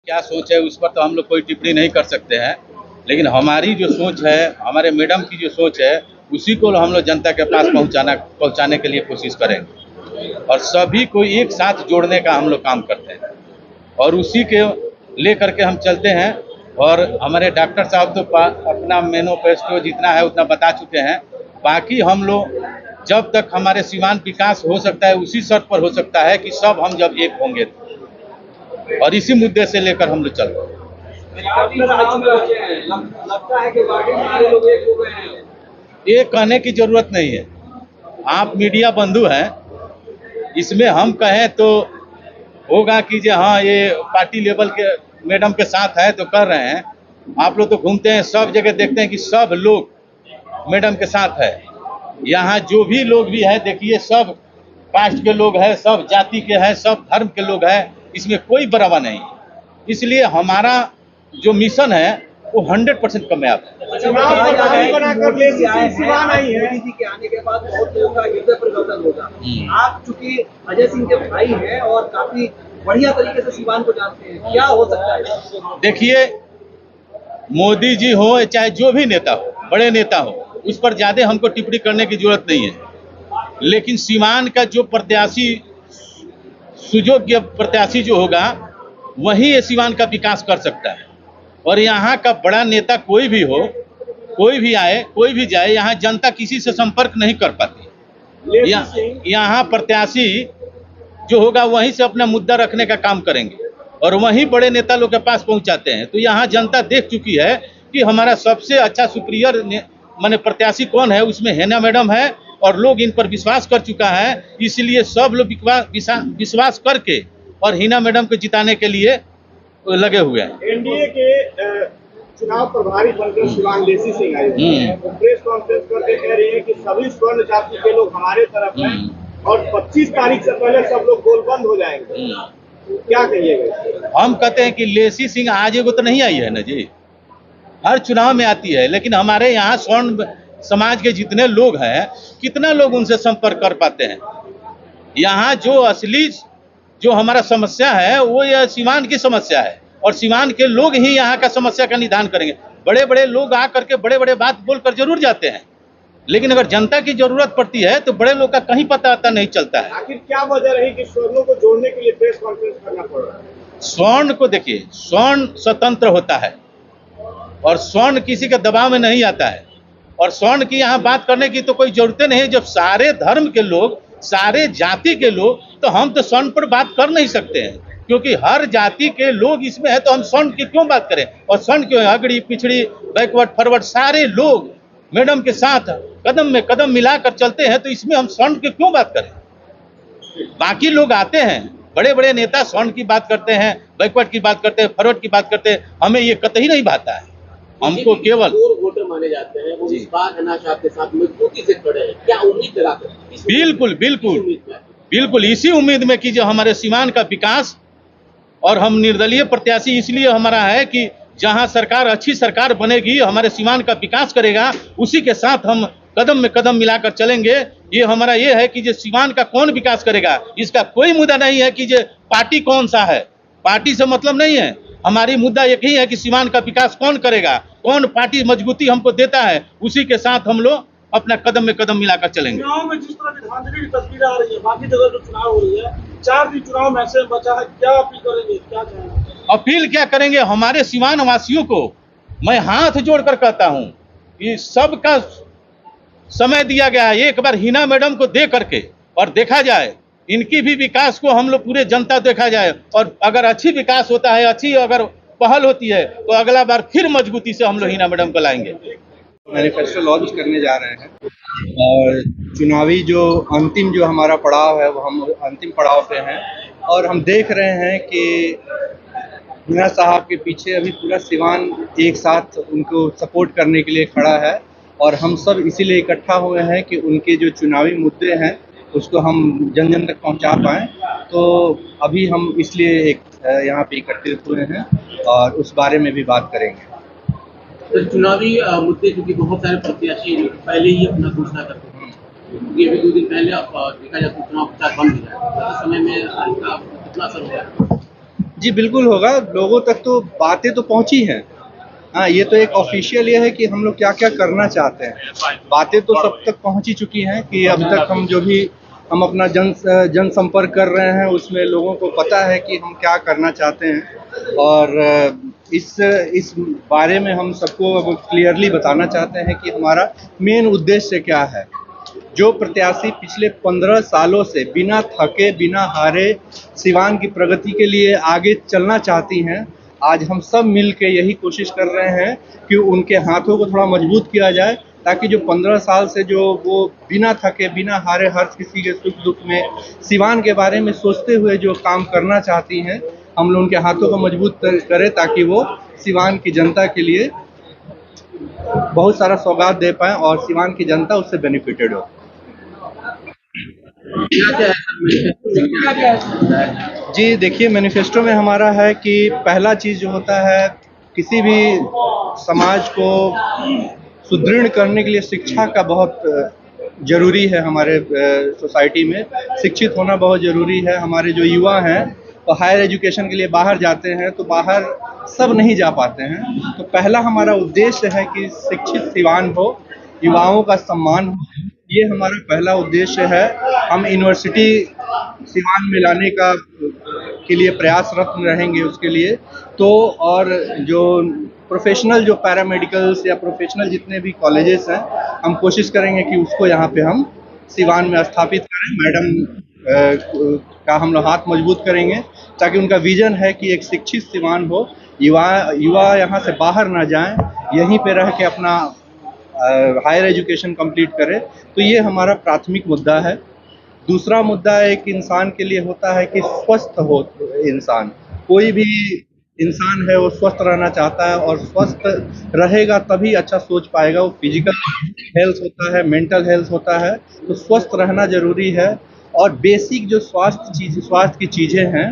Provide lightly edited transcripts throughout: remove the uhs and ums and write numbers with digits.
क्या सोच है उस पर तो हम लोग कोई टिप्पणी नहीं कर सकते हैं, लेकिन हमारी जो सोच है, हमारे मैडम की जो सोच है, उसी को हम लोग जनता के पास पहुंचाने के लिए कोशिश करेंगे और सभी को एक साथ जोड़ने का हम लोग काम करते हैं और उसी के लेकर के हम चलते हैं। और हमारे डॉक्टर साहब तो अपना मैनिफेस्टो जितना है उतना बता चुके हैं। बाकी हम लोग जब तक हमारे सीमांत विकास हो सकता है उसी शर्त पर हो सकता है कि सब हम जब एक होंगे, और इसी मुद्दे से लेकर हम लोग चल रहे हैं। ये कहने की जरूरत नहीं है, आप मीडिया बंधु हैं, इसमें हम कहें तो होगा कि जो हाँ ये पार्टी लेवल के मैडम के साथ है तो कर रहे हैं। आप लोग तो घूमते हैं, सब जगह देखते हैं कि सब लोग मैडम के साथ है। यहाँ जो भी लोग भी है देखिए, सब कास्ट के लोग हैं, सब जाति के हैं, सब धर्म के लोग हैं, इसमें कोई बराबर नहीं। इसलिए हमारा जो मिशन है वो 100% कामयाब है। मोदी जी के आने के बाद बहुत लोगों का हृदय परिवर्तन होगा। आप चूंकि अजय सिंह के भाई हैं और काफी बढ़िया तरीके से सीवान को जानते हैं, क्या हो सकता है? देखिए, मोदी जी हो चाहे जो भी नेता हो, बड़े नेता हो, उस पर ज्यादा हमको टिप्पणी करने की जरूरत नहीं है। लेकिन सीवान का जो प्रत्याशी, सुयोग्य प्रत्याशी जो होगा, वही ये सीवान का विकास कर सकता है। और यहाँ का बड़ा नेता कोई भी हो, कोई भी आए, कोई भी जाए, यहाँ जनता किसी से संपर्क नहीं कर पाती। यहाँ प्रत्याशी जो होगा वहीं से अपना मुद्दा रखने का काम करेंगे और वहीं बड़े नेता लोग के पास पहुंचाते हैं। तो यहाँ जनता देख चुकी है कि हमारा सबसे अच्छा सुपीरियर माने प्रत्याशी कौन है, उसमें हिना मैडम है और लोग इन पर विश्वास कर चुका है। इसलिए सब लोग विश्वास करके और हिना मैडम को जिताने के लिए लगे हुए हैं। एनडीए के चुनाव प्रभारी बनकर शिवांग लेसी सिंह आई है, वो प्रेस कॉन्फ्रेंस करके कह रही है कि सभी स्वर्ण जाति के लोग हमारे तरफ हैं और 25 तारीख से पहले सब लोग गोल बंद हो जाएंगे। क्या कहिएगा? हम कहते हैं कि लेसी सिंह आज एगो तो नहीं आई है ना जी, हर चुनाव में आती है। लेकिन हमारे यहाँ स्वर्ण समाज के जितने लोग हैं, कितना लोग उनसे संपर्क कर पाते हैं। यहाँ जो असली जो हमारा समस्या है वो यह सीवान की समस्या है और सीवान के लोग ही यहाँ का समस्या का निदान करेंगे। बड़े बड़े लोग आकर के बड़े बड़े बात बोलकर जरूर जाते हैं, लेकिन अगर जनता की जरूरत पड़ती है तो बड़े लोग का कहीं पता नहीं चलता है। आखिर क्या वजह रही कि स्वर्णों को जोड़ने के लिए प्रेस कॉन्फ्रेंस करना पड़ रहा है? स्वर्ण को देखिए, स्वर्ण स्वतंत्र होता है और स्वर्ण किसी के दबाव में नहीं आता है। और स्वर्ण की यहाँ बात करने की तो कोई जरूरत नहीं है। जब सारे धर्म के लोग, सारे जाति के लोग, तो हम तो स्वर्ण पर बात कर नहीं सकते हैं, क्योंकि हर जाति के लोग इसमें है। तो हम स्वर्ण की क्यों बात करें? और स्वर्ण क्यों, अगड़ी पिछड़ी बैकवर्ड फॉरवर्ड सारे लोग मैडम के साथ कदम में कदम मिलाकर चलते हैं, तो इसमें हम स्वर्ण की क्यों बात करें? बाकी लोग आते हैं, बड़े बड़े नेता स्वर्ण की बात करते हैं, बैकवर्ड की बात करते हैं, फॉरवर्ड की बात करते हैं, हमें ये कतई नहीं भाता है। हमको केवल वोटर माने जाते हैं, वो इस बार हिना साहब के साथ मजबूती से खड़े हैं। क्या उम्मीद दिलाते हैं? बिल्कुल बिल्कुल बिल्कुल इसी उम्मीद में कि जो हमारे सीवान का विकास, और हम निर्दलीय प्रत्याशी इसलिए हमारा है कि जहां सरकार, अच्छी सरकार बनेगी, हमारे सीवान का विकास करेगा, उसी के साथ हम कदम में कदम मिलाकर चलेंगे। ये हमारा ये है कि जो सीवान का कौन विकास करेगा, इसका कोई मुद्दा नहीं है कि जो पार्टी कौन सा है, पार्टी से मतलब नहीं है। हमारी मुद्दा एक ही है कि सीवान का विकास कौन करेगा, कौन पार्टी मजबूती हमको देता है, उसी के साथ हम लोग अपना कदम में कदम मिलाकर चलेंगे। चुनाव में जिस तरह विधानसभा की तस्वीरें आ रही है, बाकी जगह जो चुनाव हो रही है, 4 दिन चुनाव में ऐसे बचा है, क्या अपील करेंगे? क्या चाहेंगे? अपील क्या करेंगे? हमारे सीवान वासियों को मैं हाथ जोड़कर कहता हूं कि सबका समय दिया गया है, एक बार हिना मैडम को दे करके और देखा जाए, इनकी भी विकास को हम लोग पूरे जनता देखा जाए। और अगर अच्छी विकास होता है, अच्छी अगर पहल होती है, तो अगला बार फिर मजबूती से हम लोग हिना मैडम को लाएंगे। मैनिफेस्टो लॉन्च करने जा रहे हैं और चुनावी जो अंतिम जो हमारा पड़ाव है वो हम अंतिम पड़ाव पे हैं और हम देख रहे हैं कि हिना साहब के पीछे अभी पूरा सीवान एक साथ उनको सपोर्ट करने के लिए खड़ा है और हम सब इसीलिए इकट्ठा हुए हैं कि उनके जो चुनावी मुद्दे हैं उसको हम जन जन तक पहुंचा पाएँ। तो अभी हम इसलिए एक यहाँ पे एकत्रित हुए हैं और उस बारे में भी बात करेंगे। तो चुनावी मुद्दे, क्योंकि बहुत सारे प्रत्याशी पहले ही अपना घोषणा करते हैं, ये भी 2 दिन पहले देखा जाए तो चुनाव प्रचार बंद हो जाए, तो समय में इसका कितना असर हो जाए? जी बिल्कुल होगा, लोगों तक तो बातें तो पहुंची हैं। हाँ, ये तो एक ऑफिशियल ये है कि हम लोग क्या क्या करना चाहते हैं। बातें तो सब तक पहुंच ही चुकी हैं कि अब तक हम अपना जनसंपर्क कर रहे हैं, उसमें लोगों को पता है कि हम क्या करना चाहते हैं। और इस बारे में हम सबको अब क्लियरली बताना चाहते हैं कि हमारा मेन उद्देश्य क्या है। जो प्रत्याशी पिछले 15 सालों से बिना थके बिना हारे सिवान की प्रगति के लिए आगे चलना चाहती हैं, आज हम सब मिल के यही कोशिश कर रहे हैं कि उनके हाथों को थोड़ा मजबूत किया जाए, ताकि जो 15 साल से जो वो बिना थके बिना हारे हर किसी के सुख दुख में सिवान के बारे में सोचते हुए जो काम करना चाहती हैं, हम लोग उनके हाथों को मजबूत करें ताकि वो सिवान की जनता के लिए बहुत सारा सौगात दे पाएं और सिवान की जनता उससे बेनिफिटेड हो। जी देखिए, मैनिफेस्टो में हमारा है कि पहला चीज़ जो होता है, किसी भी समाज को सुदृढ़ करने के लिए शिक्षा का बहुत ज़रूरी है। हमारे सोसाइटी में शिक्षित होना बहुत ज़रूरी है। हमारे जो युवा हैं वो हायर एजुकेशन के लिए बाहर जाते हैं, तो बाहर सब नहीं जा पाते हैं। तो पहला हमारा उद्देश्य है कि शिक्षित सिवान हो, युवाओं का सम्मान हो, ये हमारा पहला उद्देश्य है। हम यूनिवर्सिटी सिवान में लाने के लिए प्रयासरत रहेंगे उसके लिए। तो और जो प्रोफेशनल जो पैरामेडिकल्स या प्रोफेशनल जितने भी कॉलेजेस हैं, हम कोशिश करेंगे कि उसको यहाँ पे हम सिवान में स्थापित करें। मैडम का हम लोग हाथ मजबूत करेंगे, ताकि उनका विजन है कि एक शिक्षित सिवान हो, युवा यहाँ से बाहर ना जाएं, यहीं पे रह के अपना हायर एजुकेशन कंप्लीट करें। तो ये हमारा प्राथमिक मुद्दा है। दूसरा मुद्दा एक इंसान के लिए होता है कि स्वस्थ हो इंसान। कोई भी इंसान है वो स्वस्थ रहना चाहता है, और स्वस्थ रहेगा तभी अच्छा सोच पाएगा। वो फिजिकल हेल्थ होता है, मेंटल हेल्थ होता है, तो स्वस्थ रहना ज़रूरी है। और बेसिक जो स्वास्थ्य की चीज़ें हैं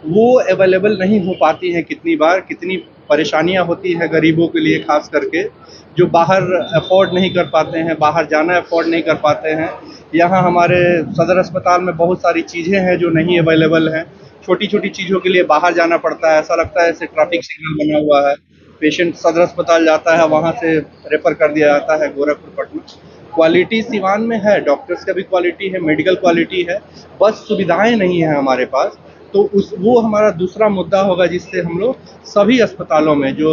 वो अवेलेबल नहीं हो पाती हैं। कितनी परेशानियां होती हैं गरीबों के लिए, खास करके जो बाहर अफोर्ड नहीं कर पाते हैं, बाहर जाना अफोर्ड नहीं कर पाते हैं। यहाँ हमारे सदर अस्पताल में बहुत सारी चीज़ें हैं जो नहीं अवेलेबल हैं। छोटी छोटी चीज़ों के लिए बाहर जाना पड़ता है, ऐसा लगता है जैसे ट्रैफिक सिग्नल बना हुआ है। पेशेंट सदर अस्पताल जाता है, वहाँ से रेफ़र कर दिया जाता है गोरखपुर, पटना। क्वालिटी सिवान में है, डॉक्टर्स का भी क्वालिटी है, मेडिकल क्वालिटी है, बस सुविधाएं नहीं हैं हमारे पास। तो वो हमारा दूसरा मुद्दा होगा, जिससे हम लोग सभी अस्पतालों में, जो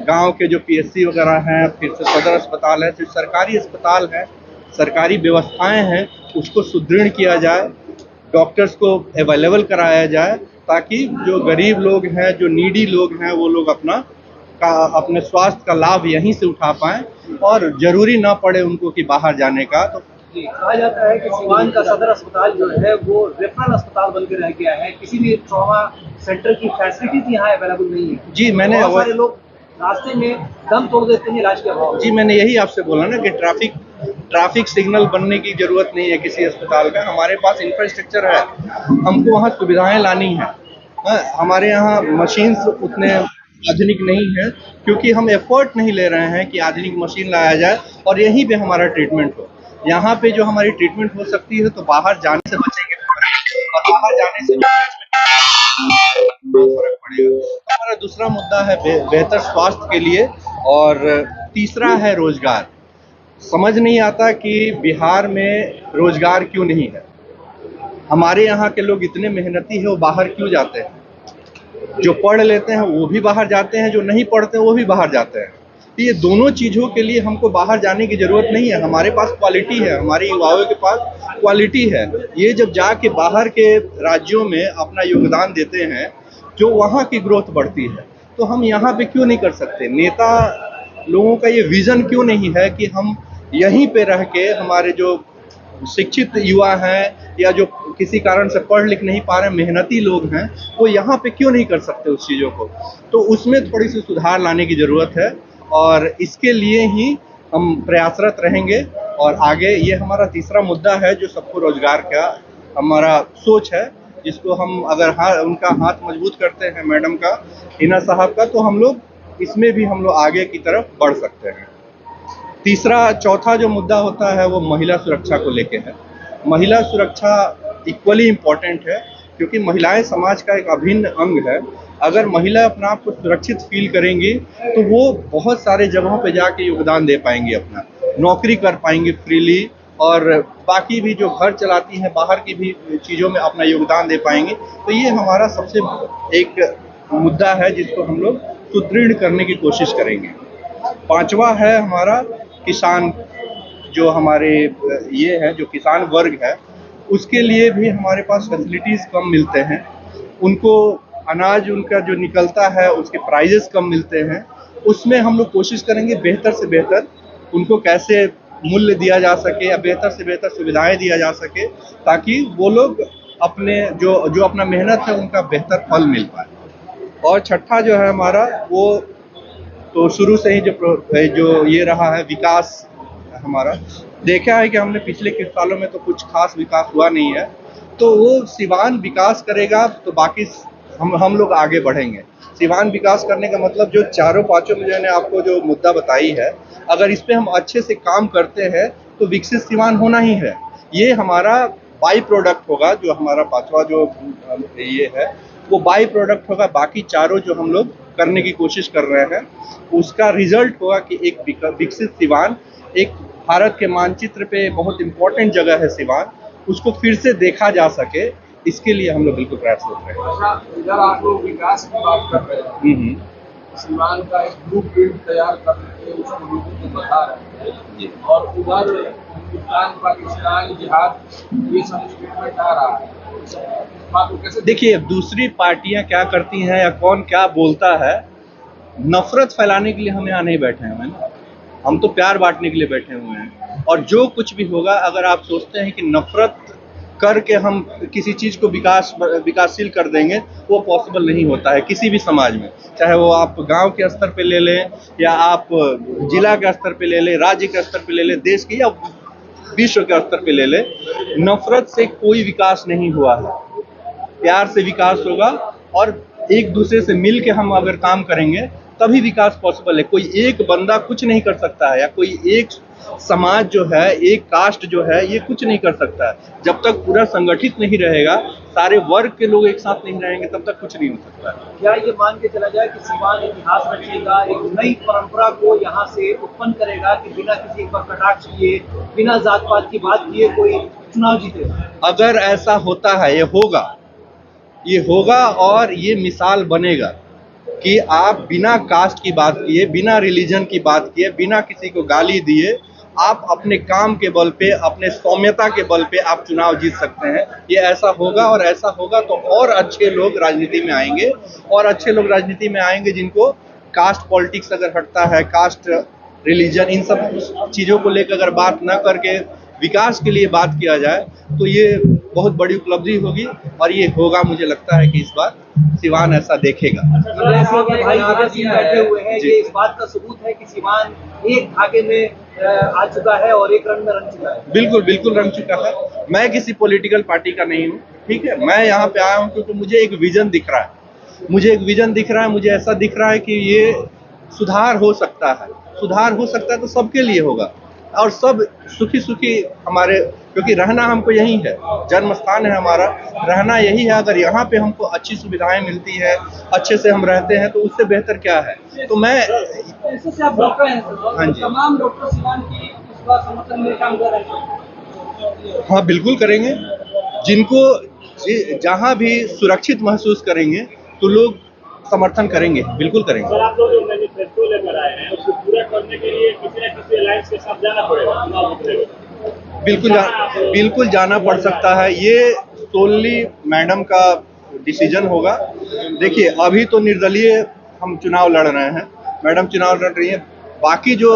गांव के जो पीएचसी वगैरह हैं, फिर से सदर अस्पताल है, फिर सरकारी अस्पताल है, सरकारी व्यवस्थाएं हैं, उसको सुदृढ़ किया जाए, डॉक्टर्स को अवेलेबल कराया जाए, ताकि जो गरीब लोग हैं, जो नीडी लोग हैं, वो लोग अपने स्वास्थ्य का लाभ यहीं से उठा पाएँ, और ज़रूरी ना पड़े उनको कि बाहर जाने का। तो कहा जाता है कि सिवान का सदर अस्पताल जो है वो रेफरल अस्पताल बनकर रह गया है, किसी भी ट्रॉमा सेंटर की फैसिलिटीज यहाँ अवेलेबल नहीं है। जी, मैंने बहुत सारे लोग रास्ते में दम तोड़ देते हैं इलाज के अभाव। जी, मैंने यही आपसे बोला ना कि ट्रैफिक सिग्नल बनने की ज़रूरत नहीं है किसी अस्पताल का। हमारे पास इंफ्रास्ट्रक्चर है, हमको वहाँ सुविधाएं लानी है। हमारे यहाँ मशीन्स उतने आधुनिक नहीं है, क्योंकि हम एफर्ट नहीं ले रहे हैं कि आधुनिक मशीन लाया जाए और यहीं पे हमारा ट्रीटमेंट हो। यहाँ पे जो हमारी ट्रीटमेंट हो सकती है, तो बाहर जाने से बचेंगे, और बाहर जाने से बहुत फर्क पड़ेगा। हमारा दूसरा मुद्दा है बेहतर स्वास्थ्य के लिए, और तीसरा है रोजगार। समझ नहीं आता कि बिहार में रोजगार क्यों नहीं है। हमारे यहाँ के लोग इतने मेहनती हैं, वो बाहर क्यों जाते हैं? जो पढ़ लेते हैं वो भी बाहर जाते हैं, जो नहीं पढ़ते वो भी बाहर जाते हैं। तो ये दोनों चीज़ों के लिए हमको बाहर जाने की ज़रूरत नहीं है। हमारे पास क्वालिटी है, हमारे युवाओं के पास क्वालिटी है। ये जब जाके बाहर के राज्यों में अपना योगदान देते हैं, जो वहाँ की ग्रोथ बढ़ती है, तो हम यहाँ पे क्यों नहीं कर सकते? नेता लोगों का ये विज़न क्यों नहीं है कि हम यहीं पे रह के हमारे जो शिक्षित युवा हैं, या जो किसी कारण से पढ़ लिख नहीं पा रहे मेहनती लोग हैं, वो यहाँ पे क्यों नहीं कर सकते उस चीज़ों को? तो उसमें थोड़ी सी सुधार लाने की ज़रूरत है, और इसके लिए ही हम प्रयासरत रहेंगे। और आगे ये हमारा तीसरा मुद्दा है, जो सबको रोजगार का हमारा सोच है, जिसको हम अगर उनका हाथ मजबूत करते हैं, मैडम का, हिना साहब का, तो हम लोग इसमें भी हम लोग आगे की तरफ बढ़ सकते हैं। चौथा जो मुद्दा होता है वो महिला सुरक्षा को लेके है। महिला सुरक्षा इक्वली इम्पॉर्टेंट है, क्योंकि महिलाएं समाज का एक अभिन्न अंग है। अगर महिला अपने आप को सुरक्षित फील करेंगी तो वो बहुत सारे जगहों पे जाके योगदान दे पाएंगी, अपना नौकरी कर पाएंगी फ्रीली, और बाकी भी जो घर चलाती हैं बाहर की भी चीज़ों में अपना योगदान दे पाएंगी। तो ये हमारा सबसे एक मुद्दा है जिसको हम लोग सुदृढ़ करने की कोशिश करेंगे। पांचवा है हमारा किसान, जो हमारे ये है जो किसान वर्ग है उसके लिए भी हमारे पास फैसिलिटीज़ कम मिलते हैं। उनको अनाज उनका जो निकलता है उसके प्राइजेस कम मिलते हैं। उसमें हम लोग कोशिश करेंगे बेहतर से बेहतर उनको कैसे मूल्य दिया जा सके या बेहतर से बेहतर सुविधाएं दिया जा सके, ताकि वो लोग अपने जो अपना मेहनत है उनका बेहतर फल मिल पाए। और छठा जो है हमारा, वो तो शुरू से ही जो ये रहा है विकास हमारा, देखा है कि हमने पिछले कुछ सालों में तो कुछ खास विकास हुआ नहीं है, तो वो सिवान विकास करेगा तो बाकी हम लोग आगे बढ़ेंगे। सिवान विकास करने का मतलब जो चारों पांचों में मैंने आपको जो मुद्दा बताई है, अगर इस पे हम अच्छे से काम करते हैं तो विकसित सिवान होना ही है। ये हमारा बाई प्रोडक्ट होगा, जो हमारा पांचवा जो ये है वो बाई प्रोडक्ट होगा। बाकी चारों जो हम लोग करने की कोशिश कर रहे हैं उसका रिजल्ट होगा कि एक विकसित सिवान, एक भारत के मानचित्र पे बहुत इम्पोर्टेंट जगह है सिवान, उसको फिर से देखा जा सके, इसके लिए हम लोग बिल्कुल प्रयासरत रहे। अच्छा, इधर आप लोग विकास की बात कर रहे हैं, सीमान का एक ब्लूप्रिंट तैयार करके उसको लोगों को बता रहे हैं, और उधर हिंदुस्तान पाकिस्तान जिहाद ये सब स्टेटमेंट आ रहा है। बात को कैसे देखिए, दूसरी पार्टियां क्या करती हैं या कौन क्या बोलता है, नफरत फैलाने के लिए हम यहाँ नहीं बैठे हुए हैं, हम तो प्यार बांटने के लिए बैठे हुए हैं। और जो कुछ भी होगा, अगर आप सोचते हैं कि नफरत करके हम किसी चीज़ को विकासशील कर देंगे, वो पॉसिबल नहीं होता है किसी भी समाज में। चाहे वो आप गांव के स्तर पे ले लें या आप जिला के स्तर पे ले लें, राज्य के स्तर पे ले लें, देश के या विश्व के स्तर पे ले लें, नफरत से कोई विकास नहीं हुआ है। प्यार से विकास होगा और एक दूसरे से मिल के हम अगर काम करेंगे तभी विकास पॉसिबल है। कोई एक बंदा कुछ नहीं कर सकता है, या कोई एक समाज जो है, एक कास्ट जो है, ये कुछ नहीं कर सकता है। जब तक पूरा संगठित नहीं रहेगा, सारे वर्ग के लोग एक साथ नहीं रहेंगे, तब तक कुछ नहीं हो सकता है। क्या ये मान के चला जाए कि सिवान इतिहास रचेगा, एक नई परंपरा को यहाँ से उत्पन्न करेगा कि बिना किसी पर कटाक्ष किए, बिना जात पात की बात किए कोई चुनाव जीते? अगर ऐसा होता है, ये होगा और ये मिसाल बनेगा कि आप बिना कास्ट की बात किए, बिना रिलीजन की बात किए, बिना किसी को गाली दिए, आप अपने काम के बल पे, अपने सौम्यता के बल पे आप चुनाव जीत सकते हैं। ये ऐसा होगा, और ऐसा होगा तो और अच्छे लोग राजनीति में आएंगे, और अच्छे लोग राजनीति में आएंगे जिनको कास्ट पॉलिटिक्स अगर हटता है, कास्ट रिलीजन इन सब चीज़ों को लेकर अगर बात न करके विकास के लिए बात किया जाए, तो ये बहुत बड़ी उपलब्धि होगी। और ये होगा, मुझे लगता है कि इस बार सिवान ऐसा देखेगा। भाई बैठे हुए हैं, ये इस बात का सबूत है कि सिवान एक धागे में आ चुका है और एक रंग में रंग चुका है। बिल्कुल रंग चुका है। मैं किसी पॉलिटिकल पार्टी का नहीं हूँ, ठीक है। मैं यहाँ पे आया हूँ क्योंकि मुझे एक विजन दिख रहा है, मुझे ऐसा दिख रहा है कि ये सुधार हो सकता है तो सबके लिए होगा, और सब सुखी हमारे, क्योंकि रहना हमको यही है, जन्म स्थान है हमारा, रहना यही है। अगर यहाँ पे हमको अच्छी सुविधाएं मिलती है, अच्छे से हम रहते हैं, तो उससे बेहतर क्या है। तो मैं से आप डॉक्टर हैं, हाँ जी, तमाम डॉक्टर सिवान की इस बात समर्थन में काम कर रहे हैं। हाँ, बिल्कुल करेंगे। जिनको जहाँ भी सुरक्षित महसूस करेंगे तो लोग समर्थन करेंगे, बिल्कुल करेंगे। सर, आप लोग जो मैनिफेस्टो लेकर आए हैं उसको पूरा करने के लिए किसी न किसी अलायंस के साथ जाना पड़ेगा। बिल्कुल जाना पड़ सकता है। ये सोनली मैडम का डिसीजन होगा। देखिए, अभी तो निर्दलीय हम चुनाव लड़ रहे हैं, मैडम चुनाव लड़ रही है। बाकी जो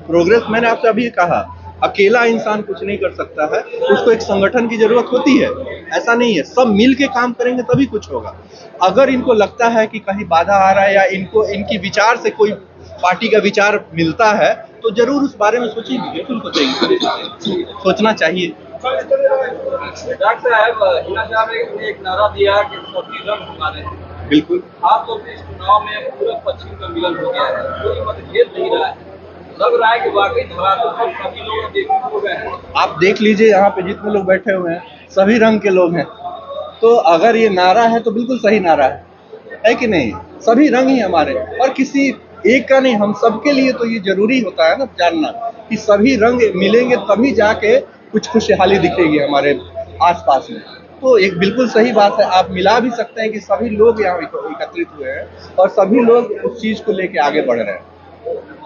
प्रोग्रेस, मैंने आपसे अभी कहा, अकेला इंसान कुछ नहीं कर सकता है, उसको एक संगठन की जरूरत होती है। ऐसा नहीं है, सब मिल के काम करेंगे तभी कुछ होगा। अगर इनको लगता है कि कहीं बाधा आ रहा है या इनकी विचार से कोई पार्टी का विचार मिलता है, तो जरूर उस बारे में सोचेंगे, बिल्कुल सोचेंगे, सोचना चाहिए। डॉक्टर साहब, हिना साहब ने एक नारा दिया कि सबकी रंग हमारे। बिल्कुल, आप लोग इस चुनाव में पूरा पश्चिम का मिलन हो गया है, कोई मतभेद नहीं रहा है, लग रहा है कि वाकई धरातल पर सभी लोग देखने हो गए हैं। आप देख लीजिए, यहाँ पे जितने लोग बैठे हुए हैं सभी रंग के लोग हैं, तो अगर ये नारा है तो बिल्कुल सही नारा है कि नहीं? सभी रंग ही हमारे, और किसी एक का नहीं, हम सबके लिए तो ये जरूरी होता है ना जानना कि सभी रंग मिलेंगे तभी जाके कुछ खुशहाली दिखेगी हमारे आसपास में। तो एक बिल्कुल सही बात है, आप मिला भी सकते हैं कि सभी लोग यहाँ एकत्रित हुए हैं और सभी लोग उस चीज को लेके आगे बढ़ रहे हैं।